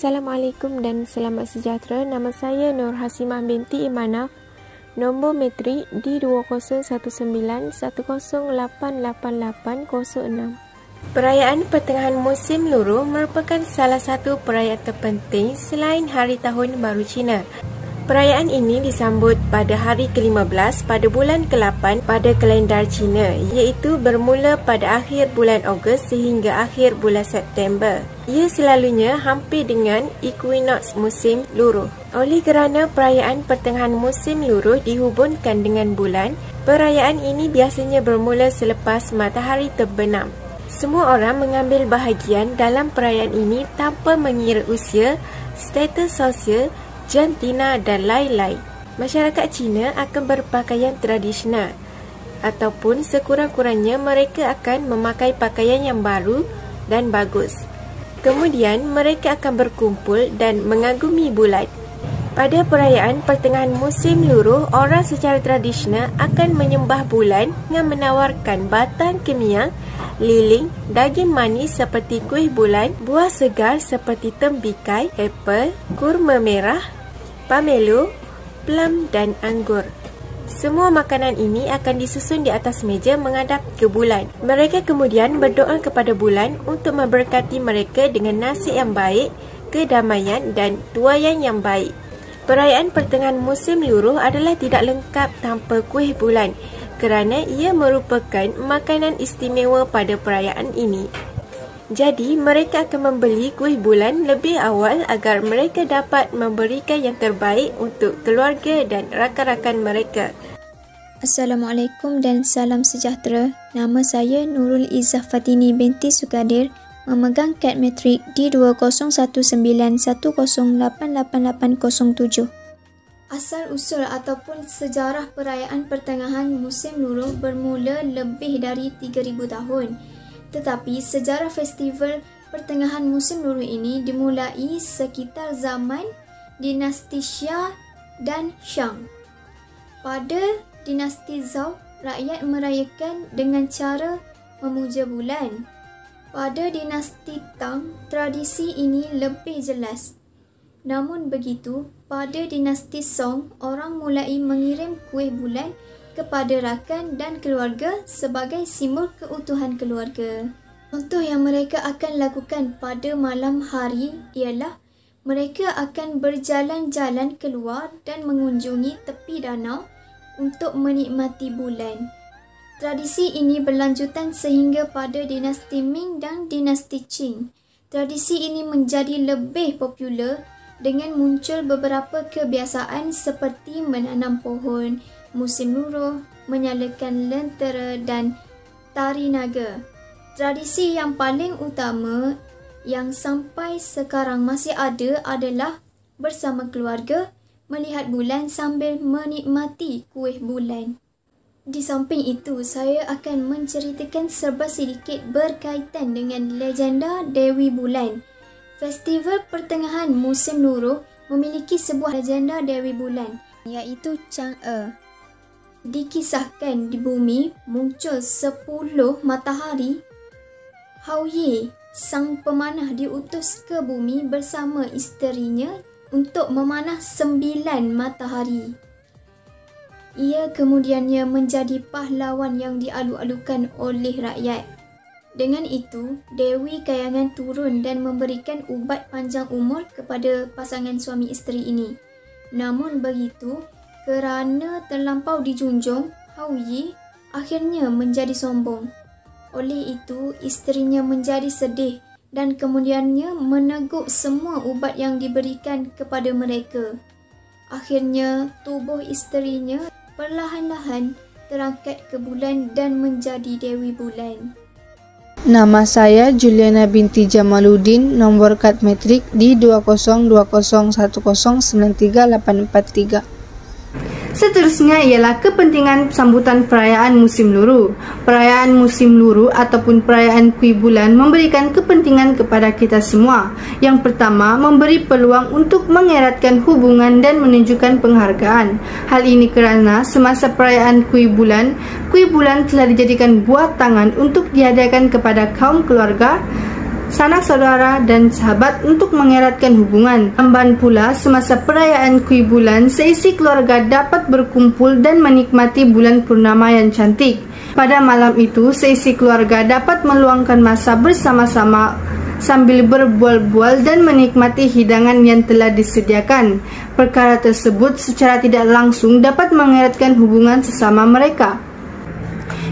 Assalamualaikum dan selamat sejahtera. Nama saya Nur Hasimah binti Imanaf. Nombor metrik D201910888806. Perayaan pertengahan musim luruh merupakan salah satu perayaan terpenting selain Hari Tahun Baru Cina. Perayaan ini disambut pada hari ke-15 pada bulan ke-8 pada kalendar Cina, iaitu bermula pada akhir bulan Ogos sehingga akhir bulan September. Ia selalunya hampir dengan equinox musim luruh. Oleh kerana perayaan pertengahan musim luruh dihubungkan dengan bulan, perayaan ini biasanya bermula selepas matahari terbenam. Semua orang mengambil bahagian dalam perayaan ini tanpa mengira usia, status sosial, jantina dan lain-lain. Masyarakat Cina akan berpakaian tradisional ataupun sekurang-kurangnya mereka akan memakai pakaian yang baru dan bagus. Kemudian mereka akan berkumpul dan mengagumi bulan. Pada perayaan pertengahan musim luruh, orang secara tradisional akan menyembah bulan dengan menawarkan batang kemiang, lilin, daging manis seperti kuih bulan, buah segar seperti tembikai, apel, kurma merah, pamelo, plum dan anggur. Semua makanan ini akan disusun di atas meja menghadap ke bulan. Mereka kemudian berdoa kepada bulan untuk memberkati mereka dengan nasib yang baik, kedamaian dan tuaian yang baik. Perayaan pertengahan musim luruh adalah tidak lengkap tanpa kuih bulan kerana ia merupakan makanan istimewa pada perayaan ini. Jadi, mereka akan membeli kuih bulan lebih awal agar mereka dapat memberikan yang terbaik untuk keluarga dan rakan-rakan mereka. Assalamualaikum dan salam sejahtera. Nama saya Nurul Izzah Fatini binti Sukadir, memegang kad metrik D201910888807. Asal-usul ataupun sejarah perayaan pertengahan musim luruh bermula lebih dari 3,000 tahun. Tetapi sejarah festival pertengahan musim luruh ini dimulai sekitar zaman dinasti Xia dan Shang. Pada dinasti Zhou, rakyat merayakan dengan cara memuja bulan. Pada dinasti Tang, tradisi ini lebih jelas. Namun begitu, pada dinasti Song, orang mulai mengirim kuih bulan kepada rakan dan keluarga sebagai simbol keutuhan keluarga. Contoh yang mereka akan lakukan pada malam hari ialah mereka akan berjalan-jalan keluar dan mengunjungi tepi danau untuk menikmati bulan. Tradisi ini berlanjutan sehingga pada dinasti Ming dan dinasti Qing. Tradisi ini menjadi lebih popular dengan muncul beberapa kebiasaan seperti menanam pohon musim luruh, menyalakan lentera dan tari naga. Tradisi yang paling utama yang sampai sekarang masih ada adalah bersama keluarga melihat bulan sambil menikmati kuih bulan. Di samping itu, saya akan menceritakan serba sedikit berkaitan dengan legenda Dewi Bulan. Festival pertengahan musim luruh memiliki sebuah legenda Dewi Bulan, iaitu Chang'e. Dikisahkan di bumi muncul 10 matahari. Hao Ye, sang pemanah, diutus ke bumi bersama isterinya untuk memanah 9 matahari. Ia kemudiannya menjadi pahlawan yang dialu-alukan oleh rakyat. Dengan itu, Dewi Kayangan turun dan memberikan ubat panjang umur kepada pasangan suami isteri ini. Namun begitu, kerana terlampau dijunjung, Hao Ye akhirnya menjadi sombong. Oleh itu, isterinya menjadi sedih dan kemudiannya meneguk semua ubat yang diberikan kepada mereka. Akhirnya, tubuh isterinya perlahan-lahan terangkat ke bulan dan menjadi Dewi Bulan. Nama saya Juliana binti Jamaluddin, nombor kad metrik D202010938443. Seterusnya ialah kepentingan sambutan perayaan musim luruh. Perayaan musim luruh ataupun perayaan kuih bulan memberikan kepentingan kepada kita semua. Yang pertama, memberi peluang untuk mengeratkan hubungan dan menunjukkan penghargaan. Hal ini kerana semasa perayaan kuih bulan telah dijadikan buah tangan untuk dihadiahkan kepada kaum keluarga sanak saudara dan sahabat untuk mengeratkan hubungan. Tambahan pula, semasa perayaan Kuih Bulan, seisi keluarga dapat berkumpul dan menikmati bulan purnama yang cantik. Pada malam itu, seisi keluarga dapat meluangkan masa bersama-sama sambil berbual-bual dan menikmati hidangan yang telah disediakan. Perkara tersebut secara tidak langsung dapat mengeratkan hubungan sesama mereka.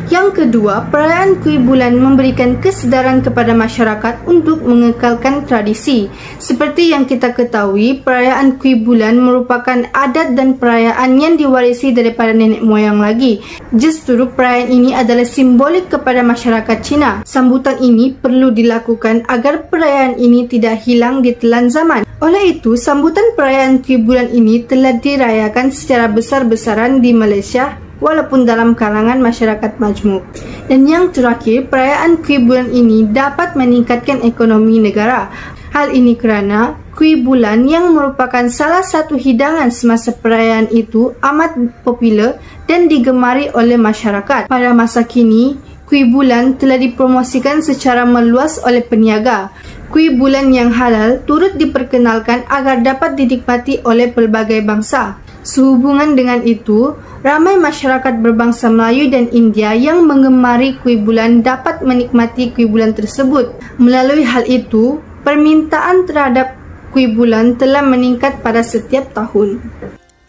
Yang kedua, perayaan Kuih Bulan memberikan kesedaran kepada masyarakat untuk mengekalkan tradisi. Seperti yang kita ketahui, perayaan Kuih Bulan merupakan adat dan perayaan yang diwarisi daripada nenek moyang lagi. Justru perayaan ini adalah simbolik kepada masyarakat Cina. Sambutan ini perlu dilakukan agar perayaan ini tidak hilang di telan zaman. Oleh itu, sambutan perayaan Kuih Bulan ini telah dirayakan secara besar-besaran di Malaysia, walaupun dalam kalangan masyarakat majmuk. Dan yang terakhir, perayaan Kuih Bulan ini dapat meningkatkan ekonomi negara. Hal ini kerana Kuih Bulan yang merupakan salah satu hidangan semasa perayaan itu amat popular dan digemari oleh masyarakat. Pada masa kini, Kuih Bulan telah dipromosikan secara meluas oleh peniaga. Kuih Bulan yang halal turut diperkenalkan agar dapat dinikmati oleh pelbagai bangsa. Sehubungan dengan itu, ramai masyarakat berbangsa Melayu dan India yang menggemari Kuih Bulan dapat menikmati Kuih Bulan tersebut. Melalui hal itu, permintaan terhadap Kuih Bulan telah meningkat pada setiap tahun.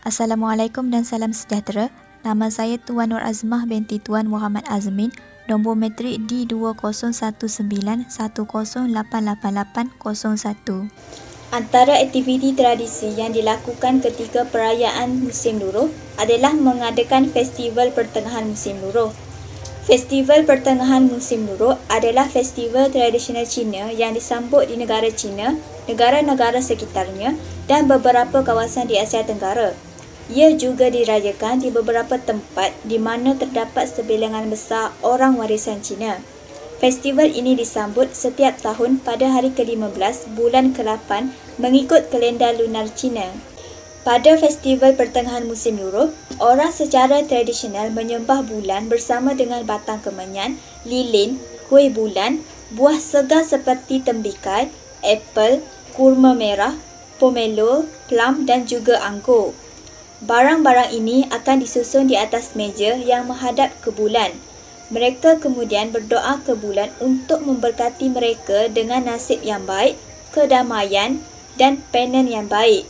Assalamualaikum dan salam sejahtera. Nama saya Tuan Nur Azmah binti Tuan Muhammad Azmin. Nombor metrik D201910888801. Antara aktiviti tradisi yang dilakukan ketika perayaan musim luruh adalah mengadakan festival pertengahan musim luruh. Festival pertengahan musim luruh adalah festival tradisional Cina yang disambut di negara China, negara-negara sekitarnya dan beberapa kawasan di Asia Tenggara. Ia juga dirayakan di beberapa tempat di mana terdapat sebilangan besar orang warisan Cina. Festival ini disambut setiap tahun pada hari ke-15 bulan ke-8 mengikut kalender lunar Cina. Pada festival pertengahan musim luruh, orang secara tradisional menyembah bulan bersama dengan batang kemenyan, lilin, kuih bulan, buah segar seperti tembikai, apel, kurma merah, pomelo, plum dan juga anggur. Barang-barang ini akan disusun di atas meja yang menghadap ke bulan. Mereka kemudian berdoa ke bulan untuk memberkati mereka dengan nasib yang baik, kedamaian dan panen yang baik.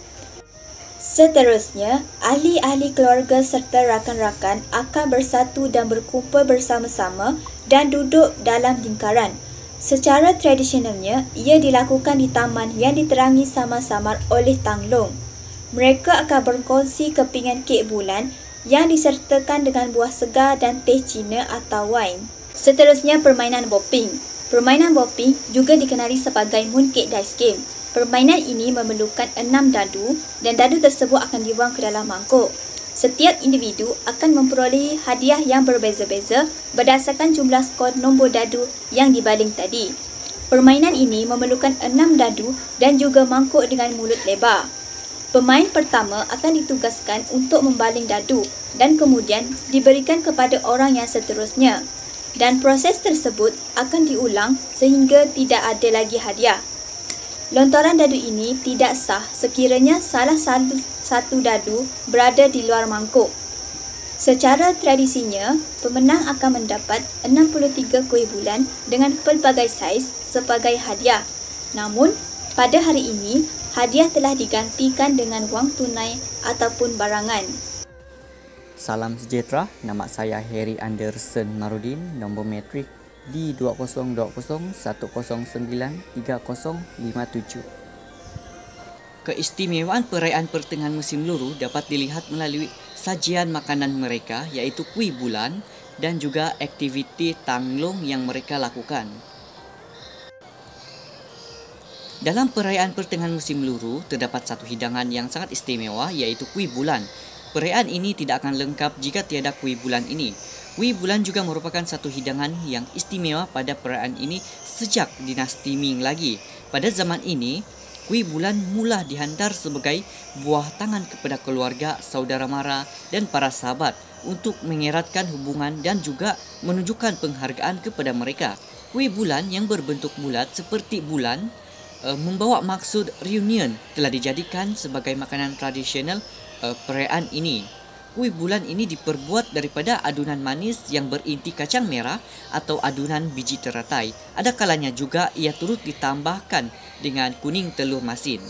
Seterusnya, ahli-ahli keluarga serta rakan-rakan akan bersatu dan berkumpul bersama-sama dan duduk dalam lingkaran. Secara tradisionalnya, ia dilakukan di taman yang diterangi samar-samar oleh tanglong. Mereka akan berkongsi kepingan kek bulan yang disertakan dengan buah segar dan teh Cina atau wine. Seterusnya, permainan boping. Permainan boping juga dikenali sebagai mooncake dice game. Permainan ini memerlukan 6 dadu dan dadu tersebut akan dibuang ke dalam mangkuk. Setiap individu akan memperoleh hadiah yang berbeza-beza berdasarkan jumlah skor nombor dadu yang dibaling tadi. Permainan ini memerlukan 6 dadu dan juga mangkuk dengan mulut lebar. Pemain pertama akan ditugaskan untuk membaling dadu dan kemudian diberikan kepada orang yang seterusnya. Dan proses tersebut akan diulang sehingga tidak ada lagi hadiah. Lontaran dadu ini tidak sah sekiranya salah satu dadu berada di luar mangkuk. Secara tradisinya, pemenang akan mendapat 63 kuih bulan dengan pelbagai saiz sebagai hadiah. Namun, pada hari ini, hadiah telah digantikan dengan wang tunai ataupun barangan. Salam sejahtera, nama saya Harry Anderson Marudin, nombor metrik D2020109357. Keistimewaan perayaan pertengahan musim luruh dapat dilihat melalui sajian makanan mereka iaitu kuih bulan dan juga aktiviti tanglong yang mereka lakukan. Dalam perayaan pertengahan musim luruh, terdapat satu hidangan yang sangat istimewa iaitu kuih bulan. Perayaan ini tidak akan lengkap jika tiada kuih bulan ini. Kuih bulan juga merupakan satu hidangan yang istimewa pada perayaan ini sejak dinasti Ming lagi. Pada zaman ini, kuih bulan mula dihantar sebagai buah tangan kepada keluarga, saudara mara dan para sahabat untuk mengeratkan hubungan dan juga menunjukkan penghargaan kepada mereka. Kuih bulan yang berbentuk bulat seperti bulan membawa maksud reunion telah dijadikan sebagai makanan tradisional perayaan ini. Kuih bulan ini diperbuat daripada adunan manis yang berinti kacang merah atau adunan biji teratai. Ada kalanya juga ia turut ditambahkan dengan kuning telur masin.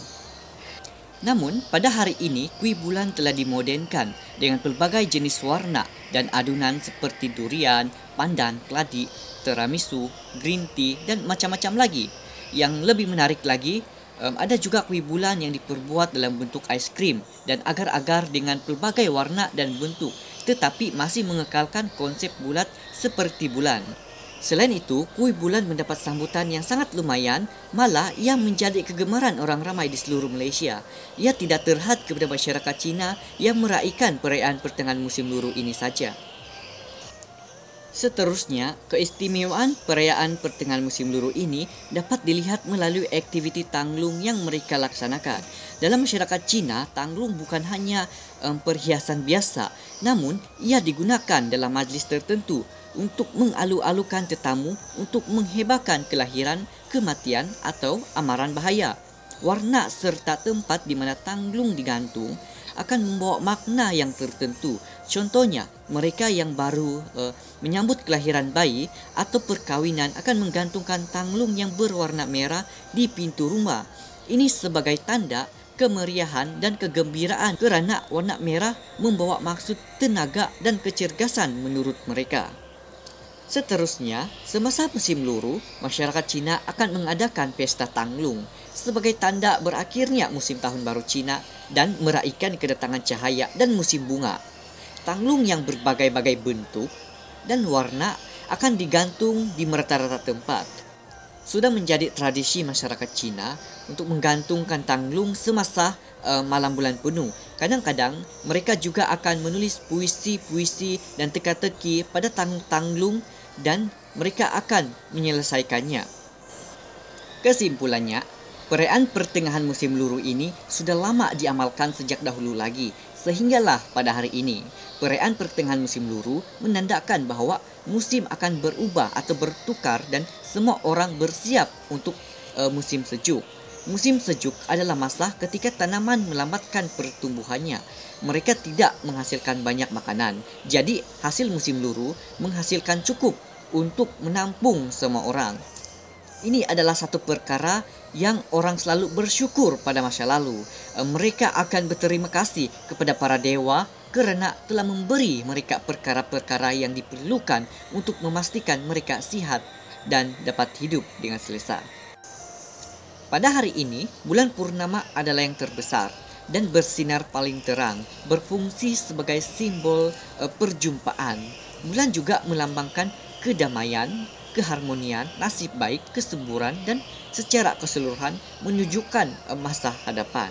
Namun, pada hari ini, kuih bulan telah dimodenkan dengan pelbagai jenis warna dan adunan seperti durian, pandan, keladi, tiramisu, green tea dan macam-macam lagi. Yang lebih menarik lagi, ada juga kuih bulan yang diperbuat dalam bentuk ais krim dan agar-agar dengan pelbagai warna dan bentuk, tetapi masih mengekalkan konsep bulat seperti bulan. Selain itu, kuih bulan mendapat sambutan yang sangat lumayan, malah ia menjadi kegemaran orang ramai di seluruh Malaysia. Ia tidak terhad kepada masyarakat Cina yang meraihkan perayaan pertengahan musim luruh ini saja. Seterusnya, keistimewaan perayaan pertengahan musim luruh ini dapat dilihat melalui aktiviti tanglung yang mereka laksanakan. Dalam masyarakat Cina, tanglung bukan hanya perhiasan biasa, namun ia digunakan dalam majlis tertentu untuk mengalu-alukan tetamu untuk menghebarkan kelahiran, kematian atau amaran bahaya. Warna serta tempat di mana tanglung digantung akan membawa makna yang tertentu. Contohnya, mereka yang baru menyambut kelahiran bayi atau perkahwinan akan menggantungkan tanglung yang berwarna merah di pintu rumah. Ini sebagai tanda kemeriahan dan kegembiraan kerana warna merah membawa maksud tenaga dan kecergasan menurut mereka. Seterusnya, semasa musim luruh, masyarakat Cina akan mengadakan pesta tanglung sebagai tanda berakhirnya musim tahun baru Cina dan meraihkan kedatangan cahaya dan musim bunga. Tanglung yang berbagai-bagai bentuk dan warna akan digantung di merata-rata tempat. Sudah menjadi tradisi masyarakat Cina untuk menggantungkan tanglung semasa malam bulan penuh. Kadang-kadang mereka juga akan menulis puisi-puisi dan teka-teki pada tanglung dan mereka akan menyelesaikannya. Kesimpulannya, perayaan pertengahan musim luruh ini sudah lama diamalkan sejak dahulu lagi, sehinggalah pada hari ini. Perayaan pertengahan musim luruh menandakan bahawa musim akan berubah atau bertukar dan semua orang bersiap untuk musim sejuk. Musim sejuk adalah masa ketika tanaman melambatkan pertumbuhannya. Mereka tidak menghasilkan banyak makanan. Jadi, hasil musim luruh menghasilkan cukup untuk menampung semua orang. Ini adalah satu perkara yang orang selalu bersyukur pada masa lalu. Mereka akan berterima kasih kepada para dewa kerana telah memberi mereka perkara-perkara yang diperlukan untuk memastikan mereka sihat dan dapat hidup dengan selesa. Pada hari ini, bulan purnama adalah yang terbesar dan bersinar paling terang, berfungsi sebagai simbol perjumpaan. Bulan juga melambangkan kedamaian, keharmonian, nasib baik, kesuburan dan secara keseluruhan menunjukkan masa hadapan.